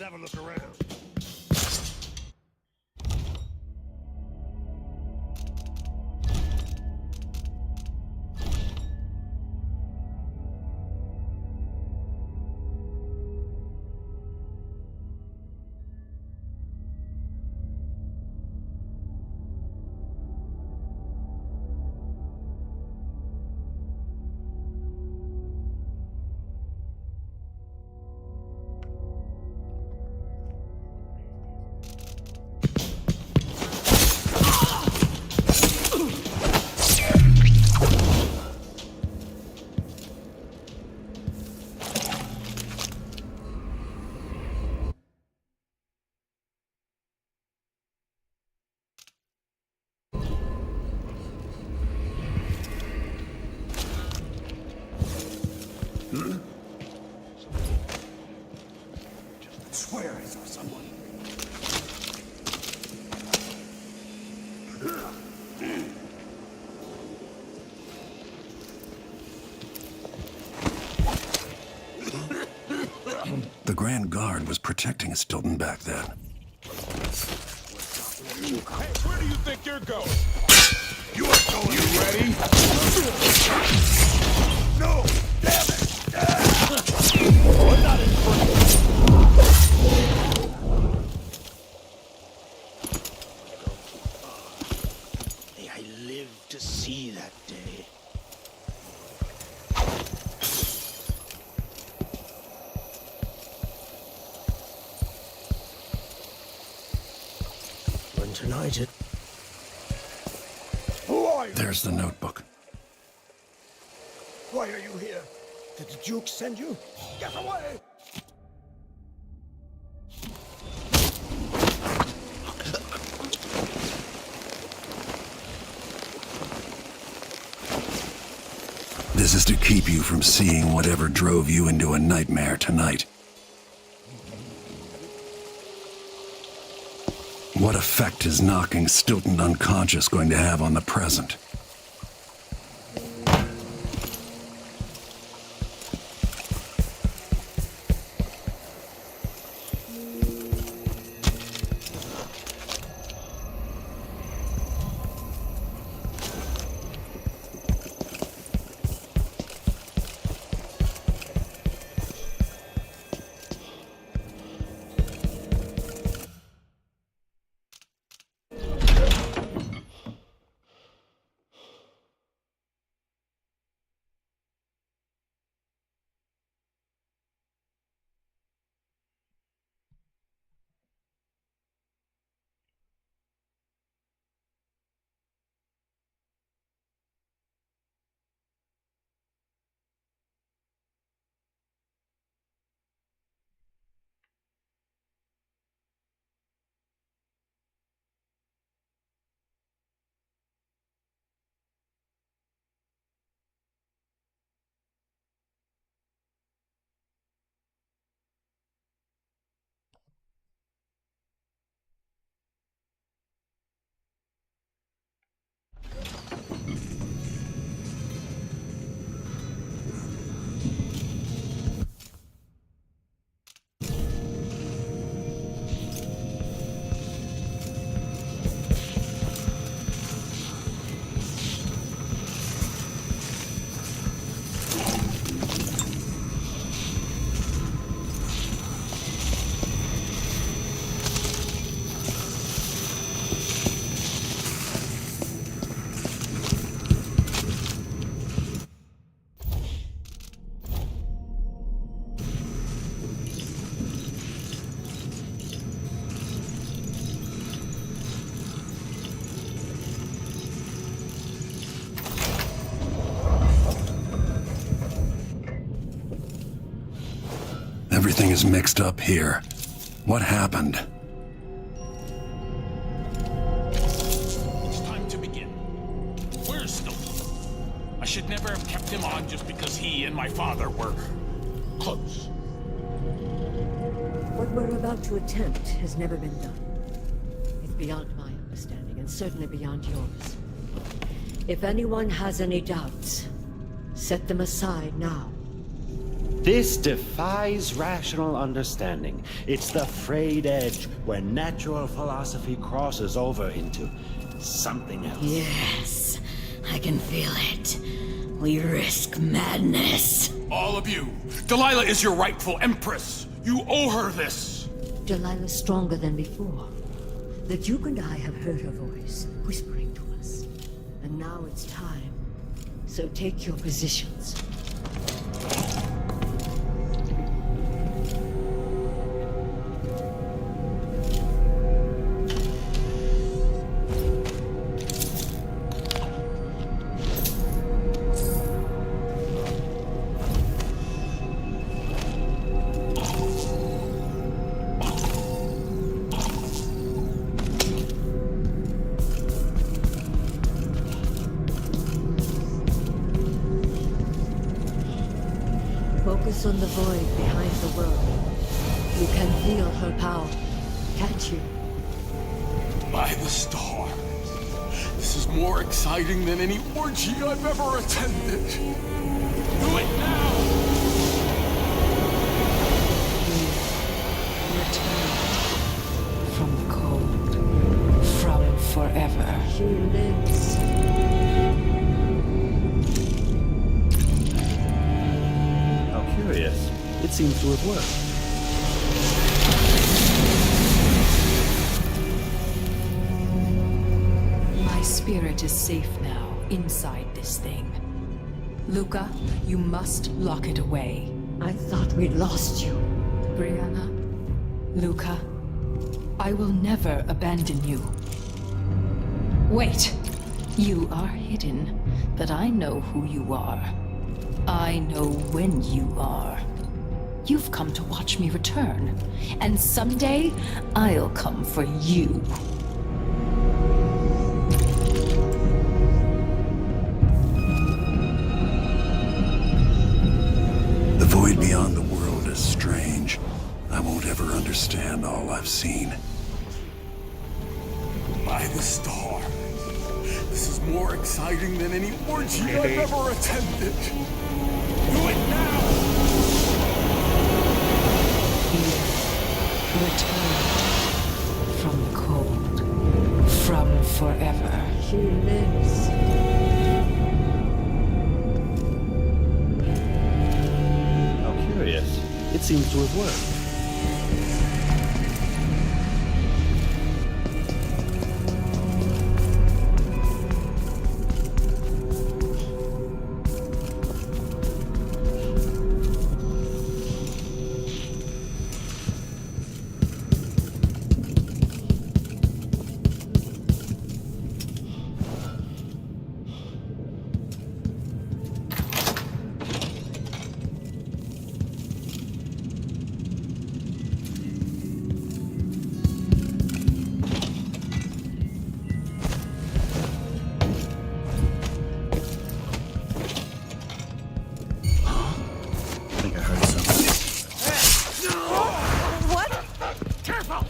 Let's have a look around. I swear I saw someone. The Grand Guard was protecting Stilton back then. Hey, where do you think you're going? You are going. You ready? No! Damn it! We're not in front. May I live to see that day. When tonight it... Who are you? There's the notebook. Why are you here? Did the Duke send you? Get away! This is to keep you from seeing whatever drove you into a nightmare tonight. What effect is knocking Stilton unconscious going to have on the present? Everything is mixed up here. What happened? It's time to begin. Where's Stilton? I should never have kept him on just because he and my father were close. What we're about to attempt has never been done. It's beyond my understanding, and certainly beyond yours. If anyone has any doubts, set them aside now. This defies rational understanding. It's the frayed edge where natural philosophy crosses over into something else. Yes, I can feel it. We risk madness. All of you, Delilah is your rightful empress. You owe her this. Delilah's stronger than before. The Duke and I have heard her voice, whispering to us. And now it's time. So take your positions. Focus on the void behind the world. You can feel her power, can't you? By the stars. This is more exciting than any orgy I've ever attended. Do it now! Returned from the cold, from forever. She lives. How curious. It seems to have worked. My spirit is safe now, inside this thing. Luca, you must lock it away. I thought we'd lost you. Brianna, Luca, I will never abandon you. Wait! You are hidden, but I know who you are. I know when you are. You've come to watch me return, and someday I'll come for you. The void beyond the world is strange. I won't ever understand all I've seen. By the stars. This is more exciting than any orgy I've ever attended. Do it now! Returned from the cold, from forever. She lives. How curious. It seems to have worked. I think I heard something. Careful!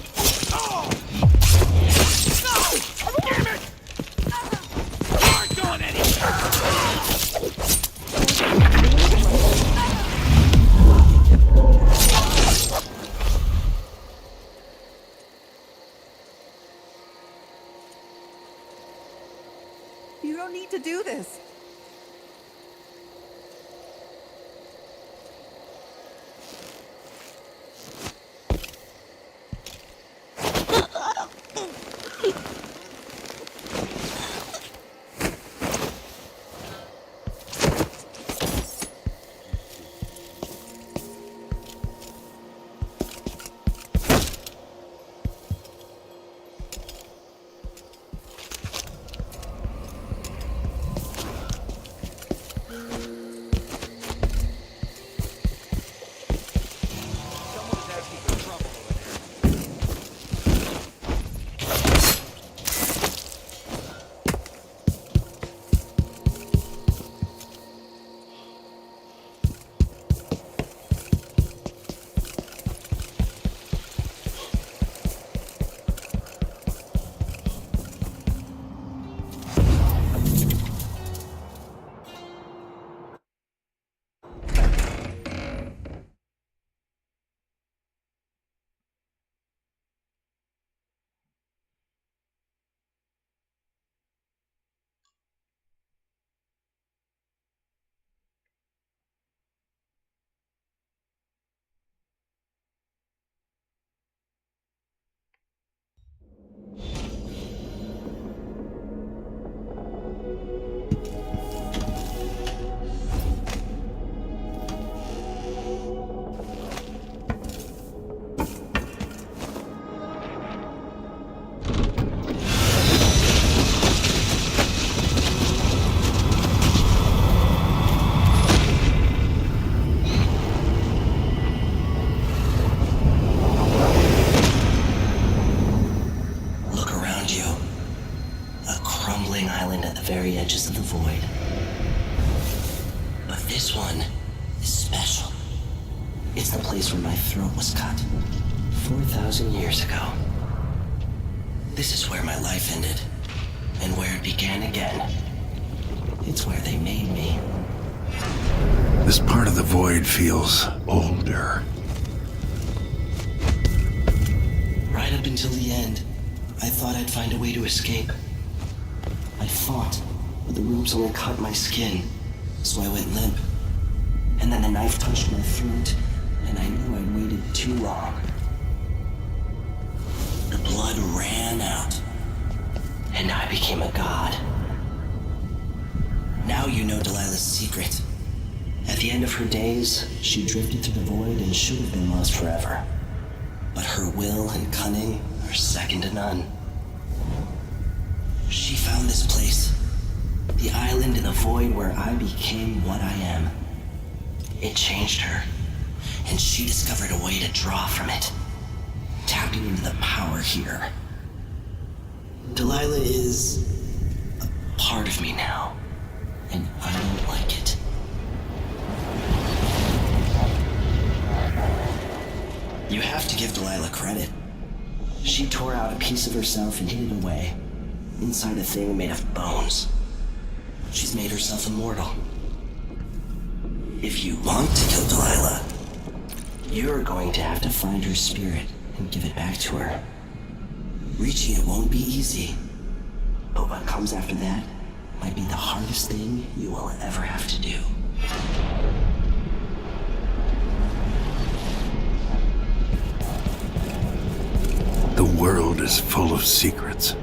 Oh! No! Damn it! You aren't going anywhere! You don't need to do this. void. But this one is special. It's the place where my throat was cut 4,000 years ago. This is where my life ended, and where it began again. It's where they made me. This part of the void feels older. Right up until the end, I thought I'd find a way to escape. I fought, but the ropes only cut my skin, so I went limp. And then the knife touched my throat, and I knew I'd waited too long. The blood ran out, and I became a god. Now you know Delilah's secret. At the end of her days, she drifted through the void and should have been lost forever. But her will and cunning are second to none. She found this place, the island in the void where I became what I am. It changed her, and she discovered a way to draw from it, tapping into the power here. Delilah is a part of me now, and I don't like it. You have to give Delilah credit. She tore out a piece of herself and hid it away, inside a thing made of bones. She's made herself immortal. If you want to kill Delilah, you're going to have to find her spirit and give it back to her. Reaching it won't be easy, but what comes after that might be the hardest thing you will ever have to do. The world is full of secrets.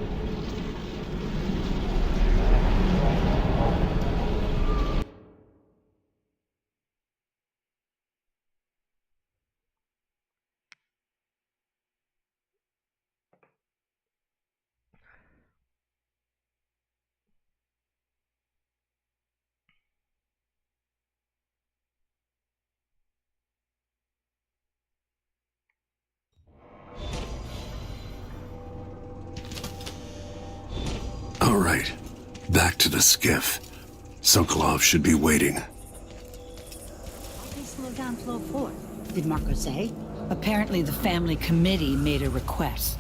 All right, back to the skiff. Sokolov should be waiting. They slow down flow 4. Did Marco say? Apparently the family committee made a request.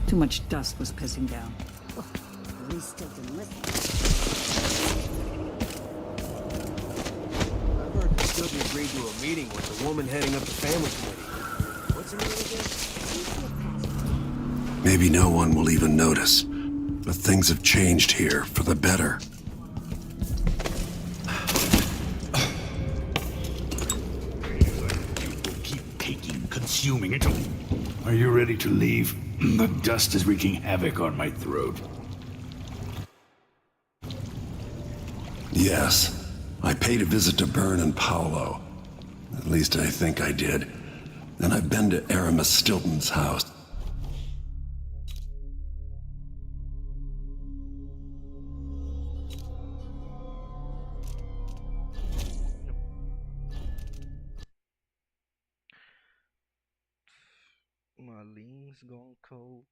Too much dust was pissing down. Oh, at least still didn't listen. I heard Sylvia agreed to a meeting with the woman heading up the family committee. What's her name again? Maybe no one will even notice, but things have changed here for the better. Keep taking, consuming it. Are you ready to leave? The dust is wreaking havoc on my throat. Yes, I paid a visit to Byrne and Paolo. At least I think I did. And I've been to Aramis Stilton's house. Marlene's gone cold.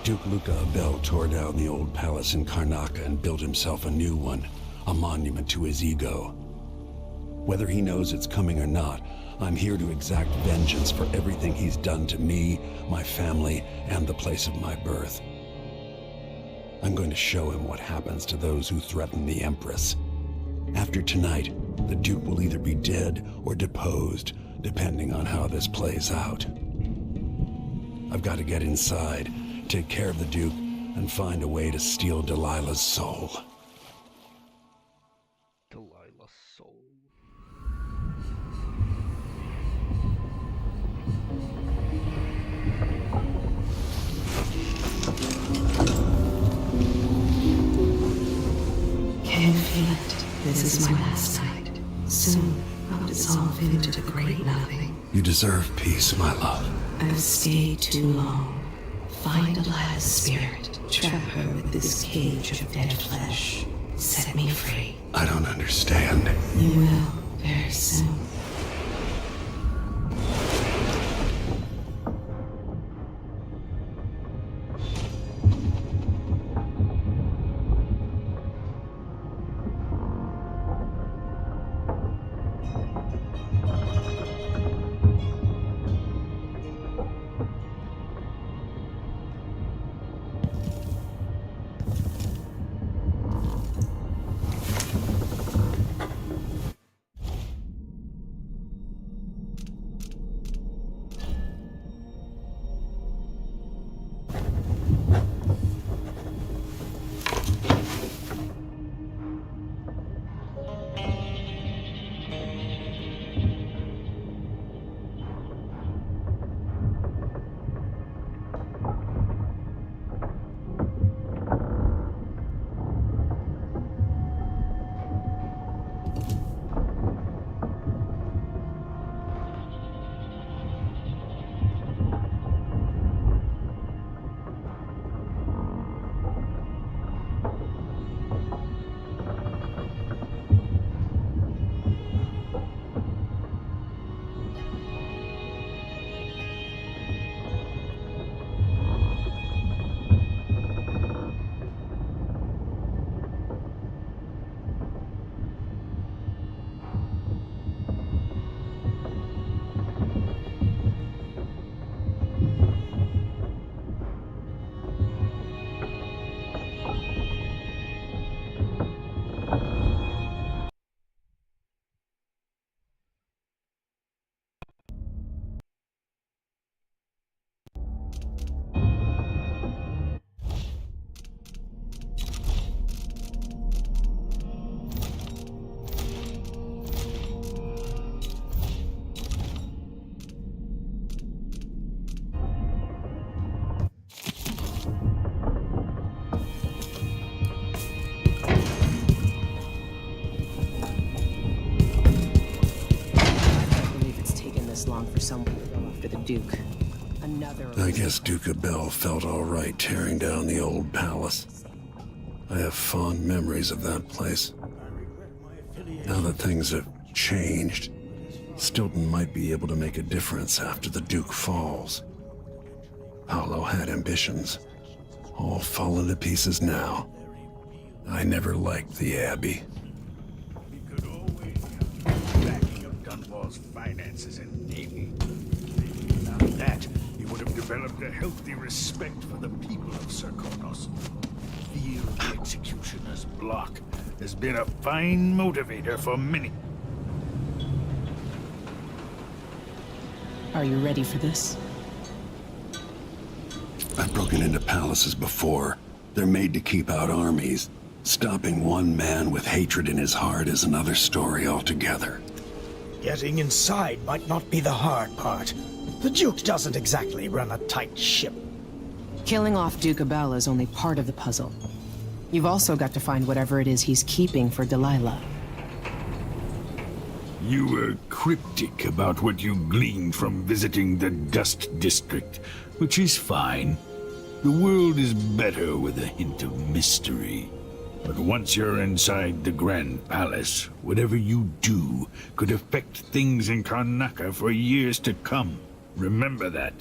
Duke Luca Abel tore down the old palace in Karnaca and built himself a new one, a monument to his ego. Whether he knows it's coming or not, I'm here to exact vengeance for everything he's done to me, my family, and the place of my birth. I'm going to show him what happens to those who threaten the Empress. After tonight, the Duke will either be dead or deposed, depending on how this plays out. I've got to get inside, take care of the Duke, and find a way to steal Delilah's soul. Delilah's soul. Can't feel it. This is my last night. Soon I'll dissolve into the great nothing. You deserve peace, my love. I've stayed too long. Find Delilah's spirit. Trap her with this cage of dead flesh. Set me free. I don't understand. You will, very soon. Long for someone to go after the Duke. Another. I guess Duke Bell felt all right tearing down the old palace. I have fond memories of that place. Now that things have changed, Stilton might be able to make a difference after the Duke falls. Paolo had ambitions, all fallen to pieces now. I never liked the Abbey. He could always have the backing of Dunwall's finances and navy. Without that, he would have developed a healthy respect for the people of Serkonos. Field executioner's block has been a fine motivator for many. Are you ready for this? I've broken into palaces before. They're made to keep out armies. Stopping one man with hatred in his heart is another story altogether. Getting inside might not be the hard part. The Duke doesn't exactly run a tight ship. Killing off Duke Bell is only part of the puzzle. You've also got to find whatever it is he's keeping for Delilah. You were cryptic about what you gleaned from visiting the Dust District, which is fine. The world is better with a hint of mystery. But once you're inside the Grand Palace, whatever you do could affect things in Karnaca for years to come. Remember that.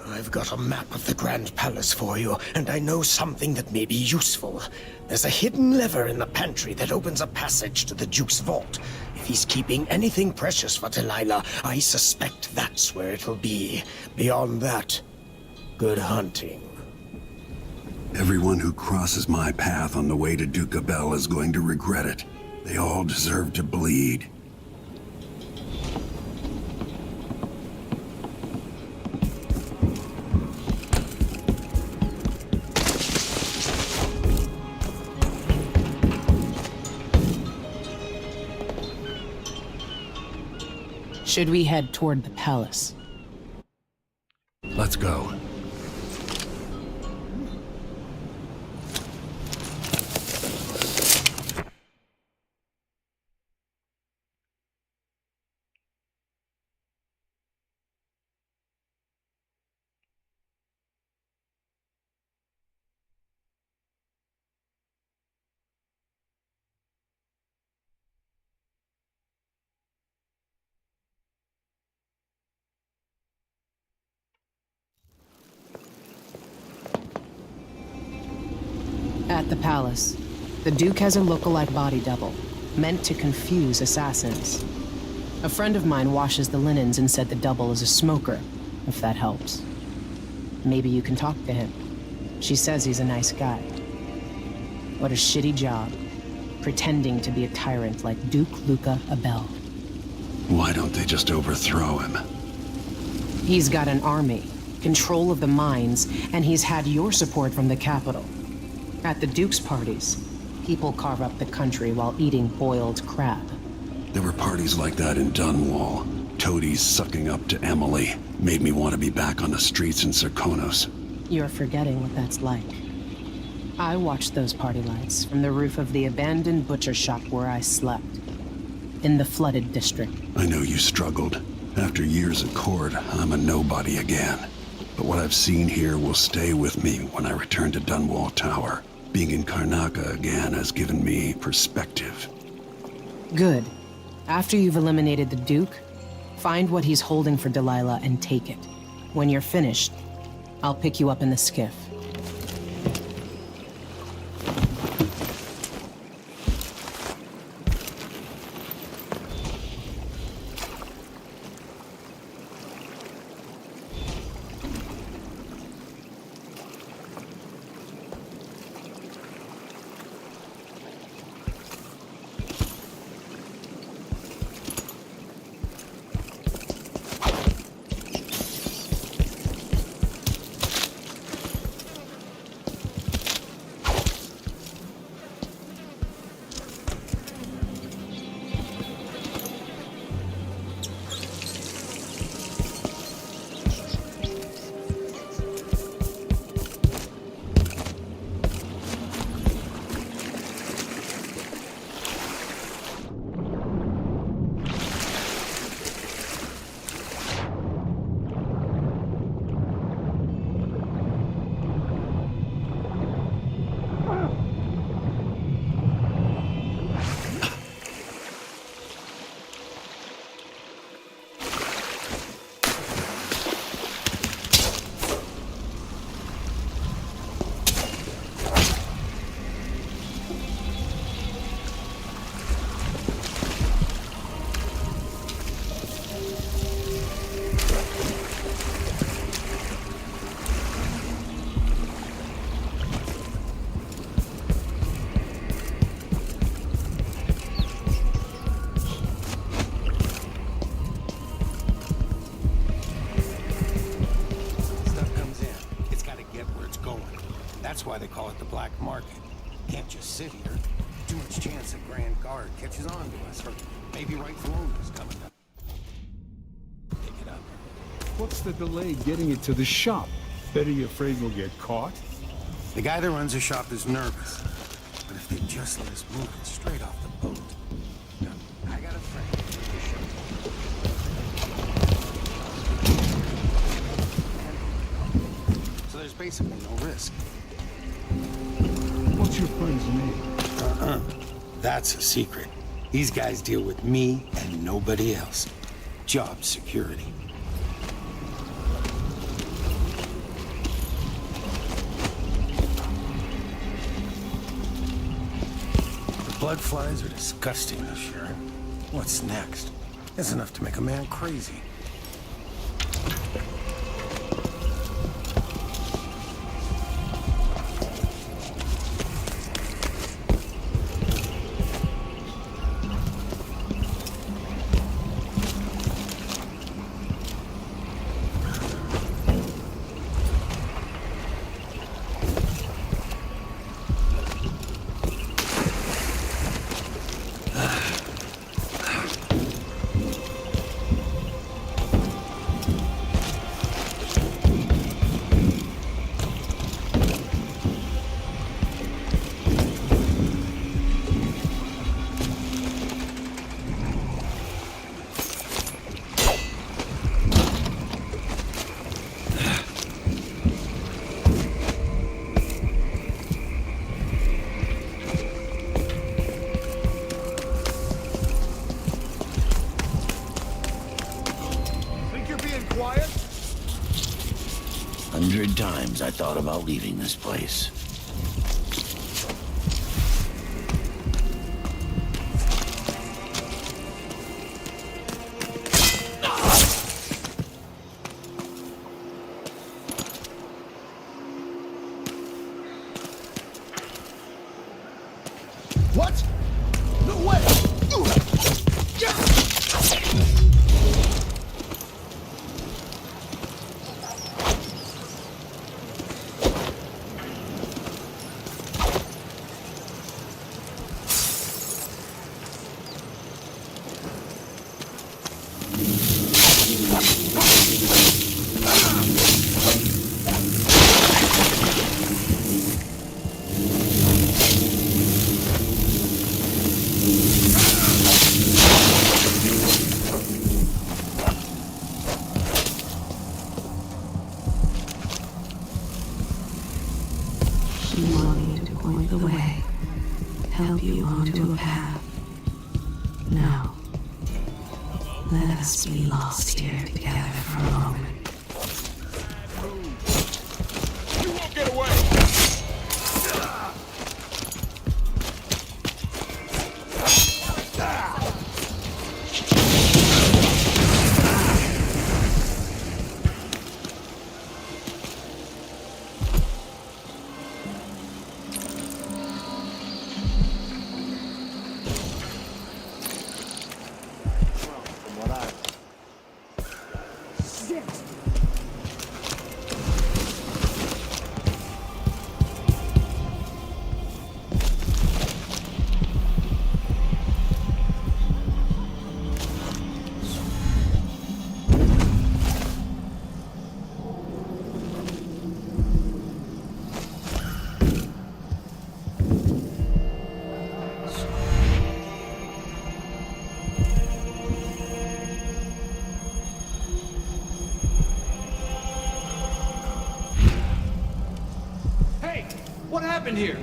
I've got a map of the Grand Palace for you, and I know something that may be useful. There's a hidden lever in the pantry that opens a passage to the Duke's vault. If he's keeping anything precious for Delilah, I suspect that's where it'll be. Beyond that, good hunting. Everyone who crosses my path on the way to Duke Bell is going to regret it. They all deserve to bleed. Should we head toward the palace? Let's go. At the palace, the Duke has a lookalike body double, meant to confuse assassins. A friend of mine washes the linens and said the double is a smoker, if that helps. Maybe you can talk to him. She says he's a nice guy. What a shitty job, pretending to be a tyrant like Duke Luca Abel. Why don't they just overthrow him? He's got an army, control of the mines, and he's had your support from the capital. At the Duke's parties, people carve up the country while eating boiled crab. There were parties like that in Dunwall. Toadies sucking up to Emily made me want to be back on the streets in Serkonos. You're forgetting what that's like. I watched those party lights from the roof of the abandoned butcher shop where I slept. In the flooded district. I know you struggled. After years at court, I'm a nobody again. But what I've seen here will stay with me when I return to Dunwall Tower. Being in Karnaca again has given me perspective. Good. After you've eliminated the Duke, find what he's holding for Delilah and take it. When you're finished, I'll pick you up in the skiff. That's why they call it the black market. Can't just sit here. Too much chance a Grand Guard catches on to us, or maybe rightful owners coming up. Pick it up. What's the delay getting it to the shop? Bet you afraid we'll get caught? The guy that runs the shop is nervous. But if they just let us move it straight off the boat. No, I got a friend. So there's basically no risk. What's your friend's name? That's a secret. These guys deal with me and nobody else. Job security. The blood flies are disgusting this year. What's next? It's enough to make a man crazy. 100 times I thought about leaving this place. What? No way! She wanted me to point the way, help you onto a path. Now, let us be lost here together for a moment. You won't get away! What happened here?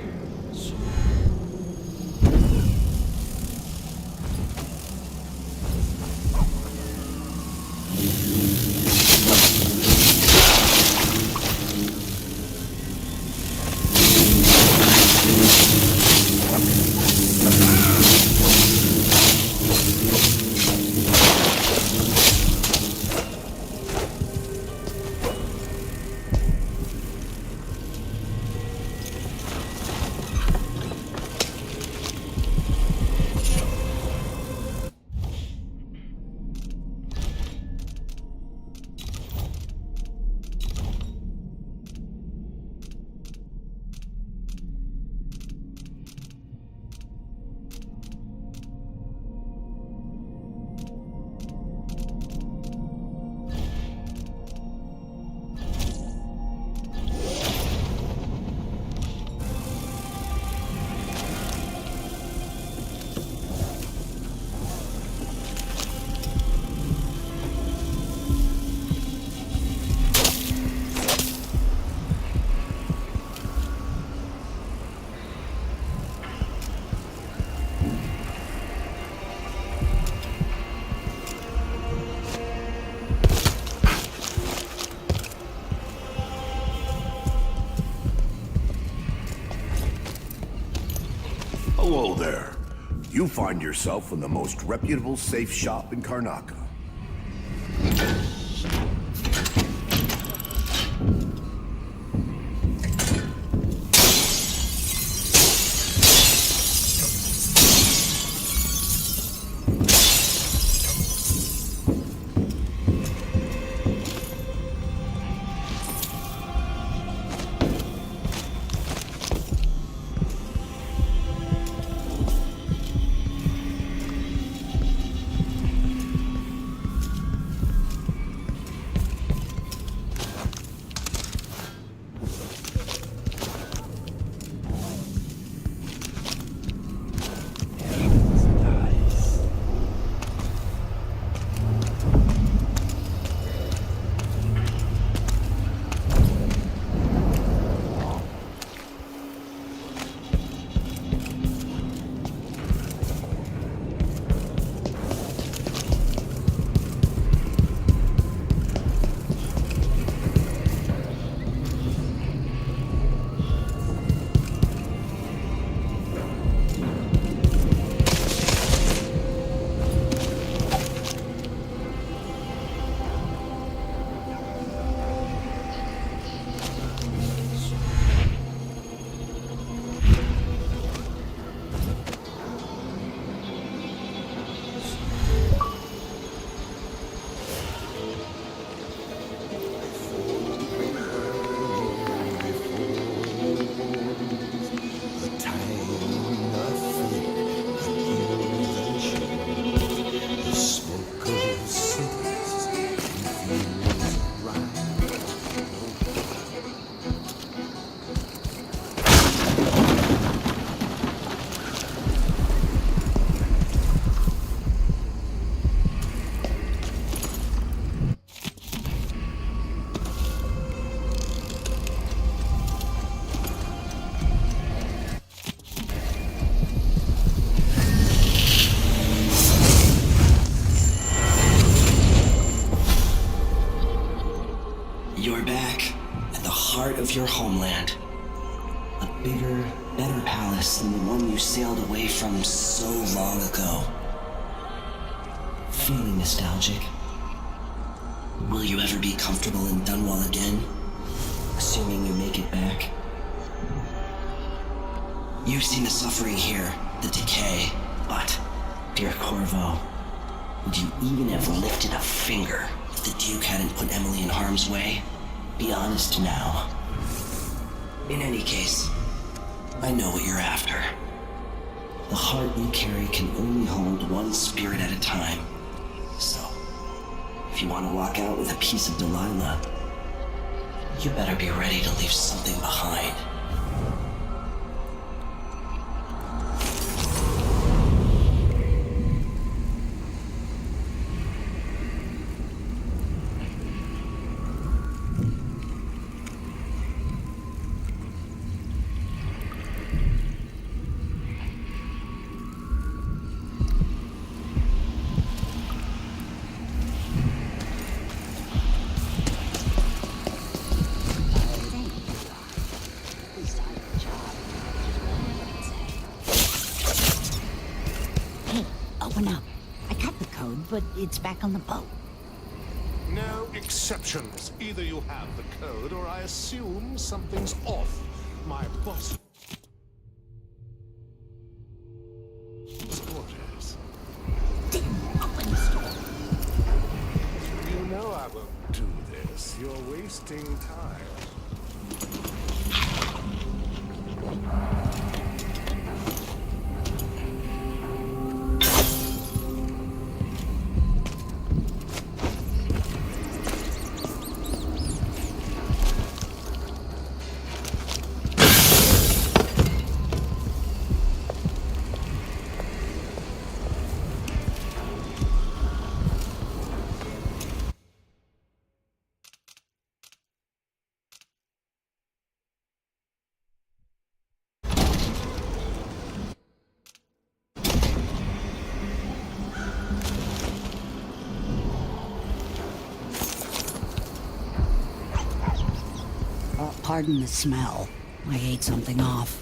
Hello there. You find yourself in the most reputable safe shop in Karnaca. worse than the one you sailed away from so long ago. Feeling nostalgic? Will you ever be comfortable in Dunwall again? Assuming you make it back? You've seen the suffering here, the decay, but, dear Corvo, would you even have lifted a finger if the Duke hadn't put Emily in harm's way? Be honest now. In any case, I know what you're after. The heart you carry can only hold one spirit at a time. So, if you want to walk out with a piece of Delilah, you better be ready to leave something behind. Open up. I cut the code, but it's back on the boat. No exceptions. Either you have the code, or I assume something's off. My boss... orders. Open the store. You know I won't do this. You're wasting time. Pardon the smell. I ate something off.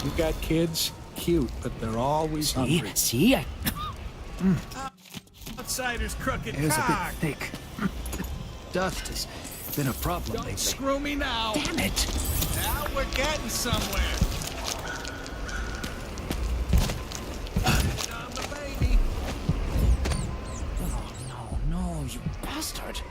You got kids? Cute, but they're always hungry. See? Outsider's crooked Air's a cock. bit thick. Dust has been a problem lately. Don't screw me now. Damn it! Now we're getting somewhere. On the baby. Oh, no, you bastard!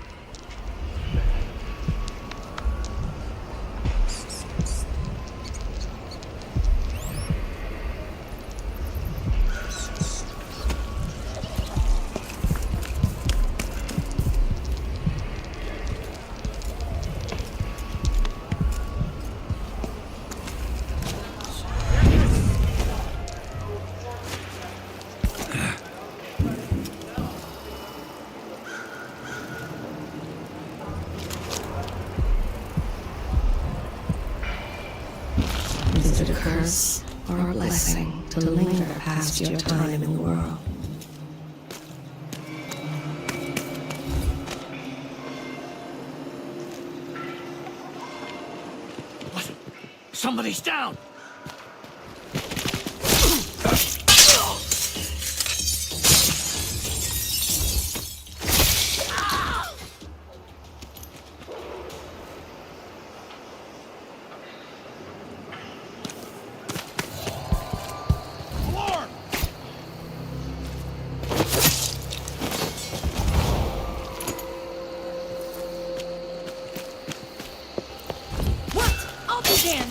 Is it a curse or a blessing to linger past your time in the world? What? Somebody's down! What? I'll be Dan.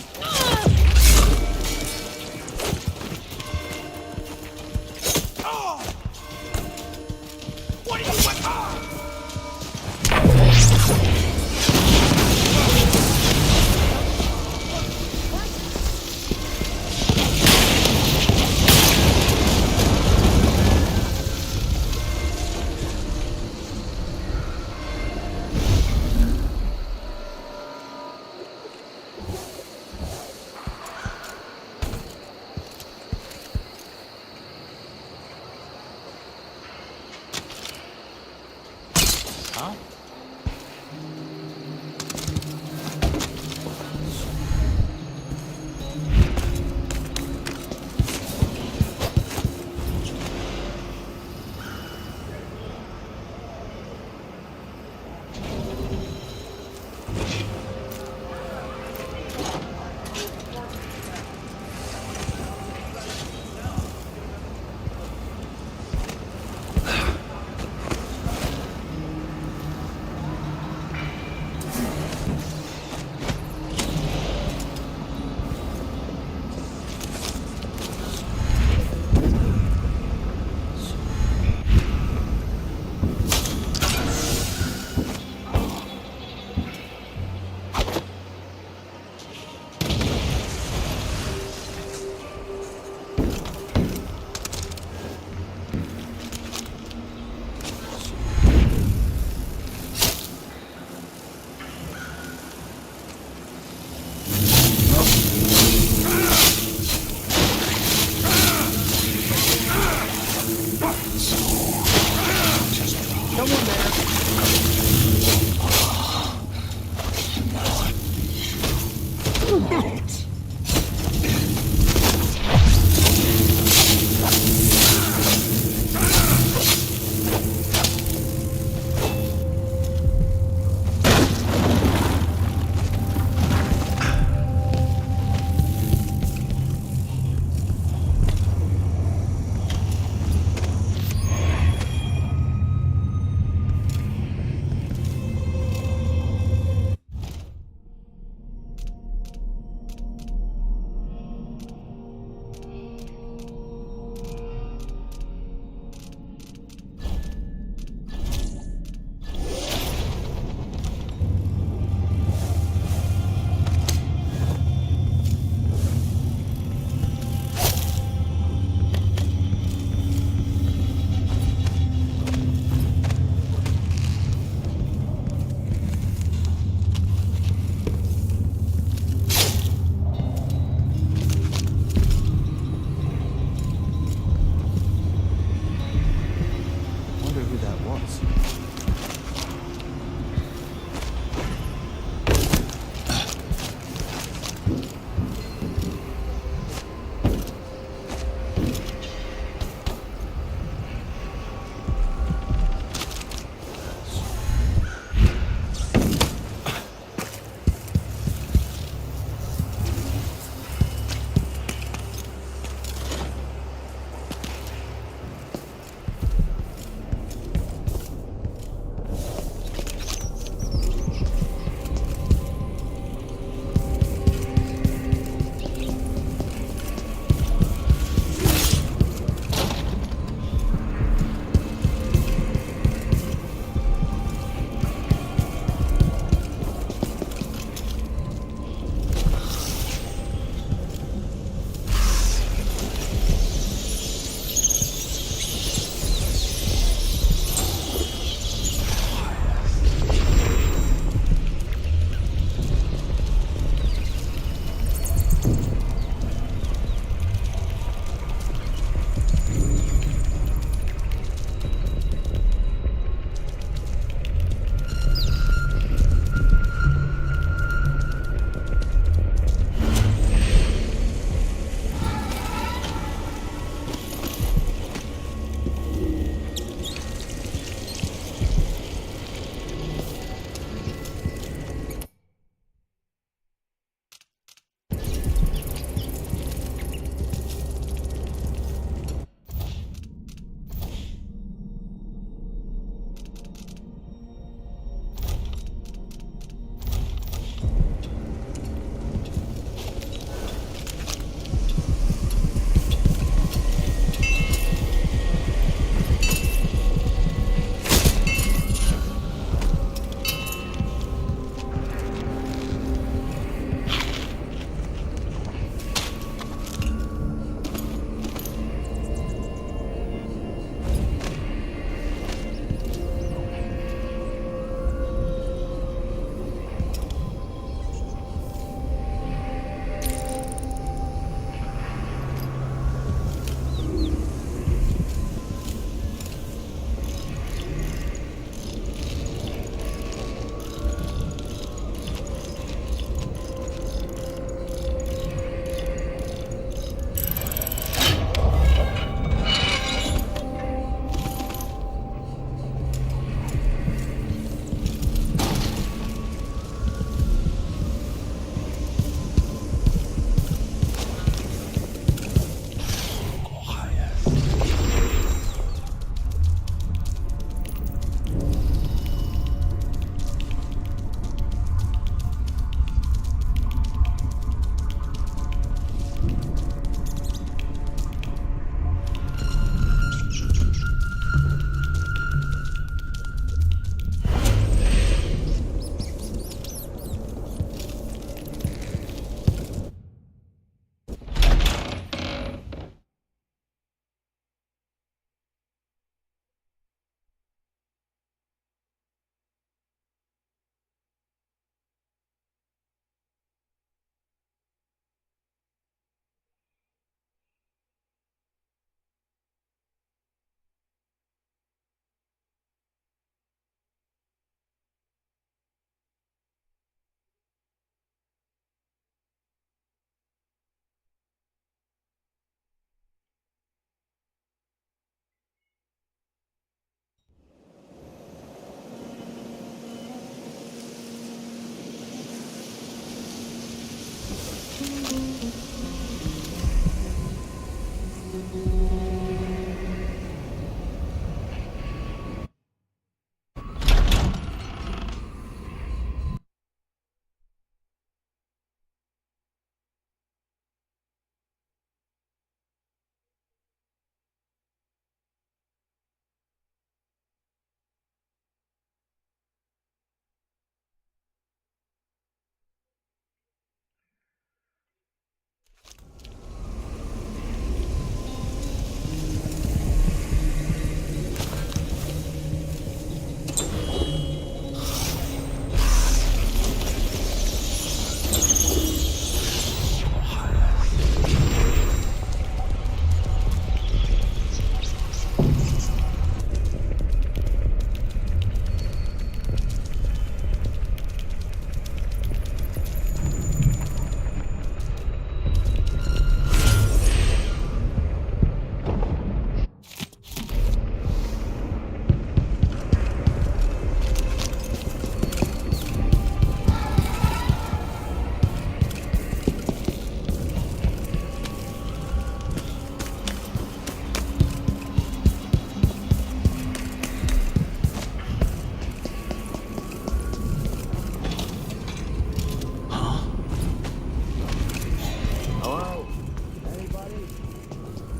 Huh?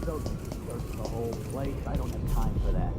They'll search the whole place. I don't have time for that.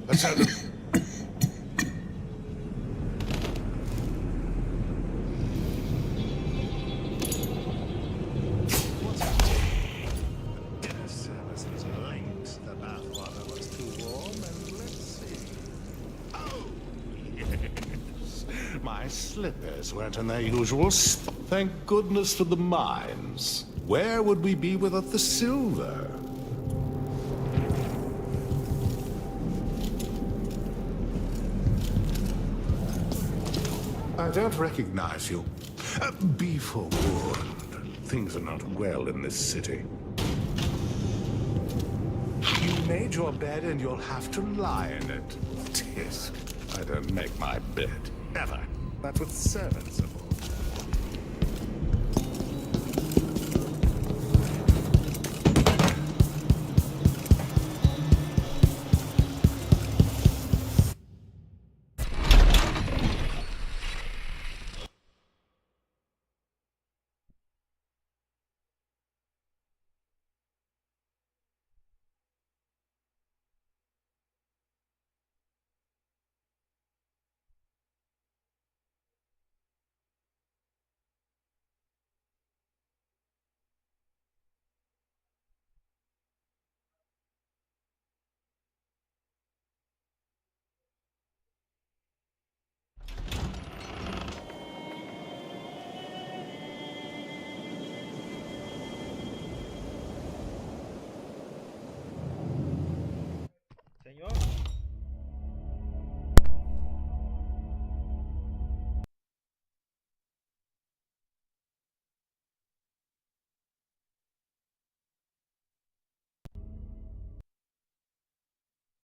Let's have it. What's happening? The dinner service was late, the bathwater was too warm, and let's see. Oh, yes. My slippers weren't in their usual spot. Thank goodness for the mines. Where would we be without the silver? I don't recognize you. Be forewarned. Things are not well in this city. You made your bed and you'll have to lie in it. Tisk, I don't make my bed. Ever. That's what servants are for.